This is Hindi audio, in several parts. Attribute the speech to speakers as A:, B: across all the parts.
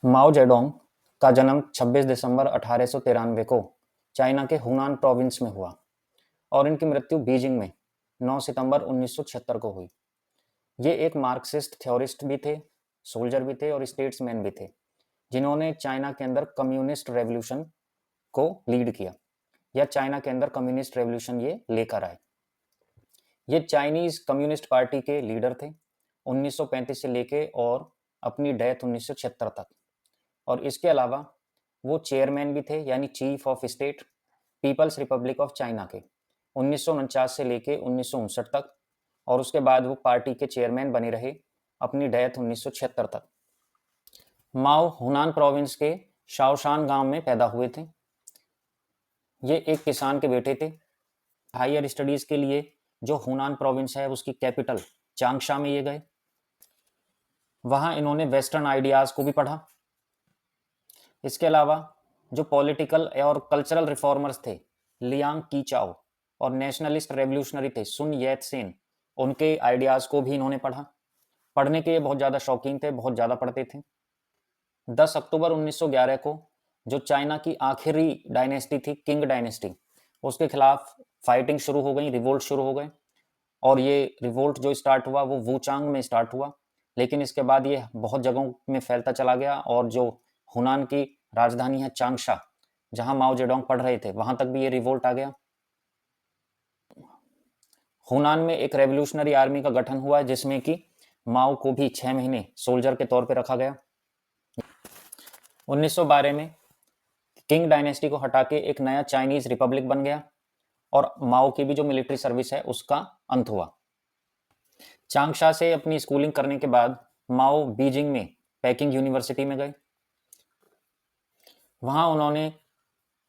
A: माओ जेडोंग का जन्म 26 दिसंबर 1893 को चाइना के हुनान प्रोविंस में हुआ और इनकी मृत्यु बीजिंग में 9 सितंबर 1976 को हुई। ये एक मार्क्सिस्ट थ्योरिस्ट भी थे, सोल्जर भी थे और स्टेट्समैन भी थे, जिन्होंने चाइना के अंदर कम्युनिस्ट रेवोल्यूशन को लीड किया या चाइना के अंदर कम्युनिस्ट रेवोल्यूशन ये लेकर आए। ये चाइनीज कम्युनिस्ट पार्टी के लीडर थे 1935 से लेके और अपनी डेथ 1976 तक। और इसके अलावा वो चेयरमैन भी थे यानी chief of state People's Republic of China के 1949 से लेके 1959 तक। और उसके बाद वो पार्टी के चेयरमैन बने रहे अपनी डेथ 1976 तक। माओ हुनान प्रोविंस के शाओशान गांव में पैदा हुए थे। ये एक किसान के बेटे थे। हायर स्टडीज के लिए जो हुनान प्रोविंस है उसकी कैपिटल चांगशा में ये गए। वहाँ इन्होंने वेस्टर्न आइडियाज़ को भी पढ़ा। इसके अलावा जो पॉलिटिकल और कल्चरल रिफॉर्मर्स थे लियांग कीचाओ और नेशनलिस्ट रेवोल्यूशनरी थे सुन येत सेन, उनके आइडियाज़ को भी इन्होंने पढ़ा। पढ़ने के ये बहुत ज़्यादा शौकीन थे, बहुत ज़्यादा पढ़ते थे। 10 अक्टूबर 1911 को जो चाइना की आखिरी डायनेस्टी थी किंग डायनेस्टी, उसके खिलाफ फाइटिंग शुरू हो गई, रिवोल्ट शुरू हो गए। और ये रिवोल्ट जो स्टार्ट हुआ वो वूचांग में स्टार्ट हुआ, लेकिन इसके बाद ये बहुत जगहों में फैलता चला गया और जो हुनान की राजधानी है चांगशा, जहां माओ जेडोंग पढ़ रहे थे, वहां तक भी ये रिवोल्ट आ गया। हुनान में एक रेवोल्यूशनरी आर्मी का गठन हुआ जिसमें कि माओ को भी 6 महीने सोल्जर के तौर पर रखा गया। 1912 में किंग डायनेस्टी को हटा के एक नया चाइनीज रिपब्लिक बन गया और माओ की भी जो मिलिट्री सर्विस है उसका अंत हुआ। चांगशा से अपनी स्कूलिंग करने के बाद माओ बीजिंग में पेकिंग यूनिवर्सिटी में गए। वहां उन्होंने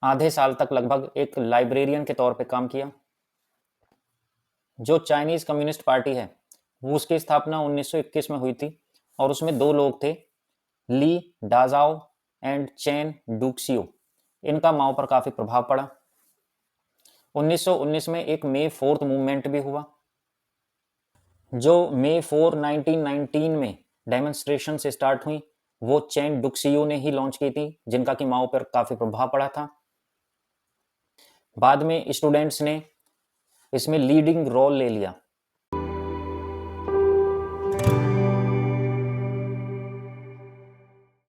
A: आधे साल तक लगभग एक लाइब्रेरियन के तौर पे काम किया। जो चाइनीज कम्युनिस्ट पार्टी है वो उसकी स्थापना 1921 में हुई थी और उसमें 2 लोग थे, ली डाजाओ एंड चेन डुक्सियो। इनका माओ पर काफी प्रभाव पड़ा। 1919 में एक मे 4th मूवमेंट भी हुआ जो मे 4 1919 में डेमोन्स्ट्रेशन से स्टार्ट हुई। वो चेन डुक्सियो ने ही लॉन्च की थी, जिनका कि माओ पर काफी प्रभाव पड़ा था। बाद में स्टूडेंट्स ने इसमें लीडिंग रोल ले लिया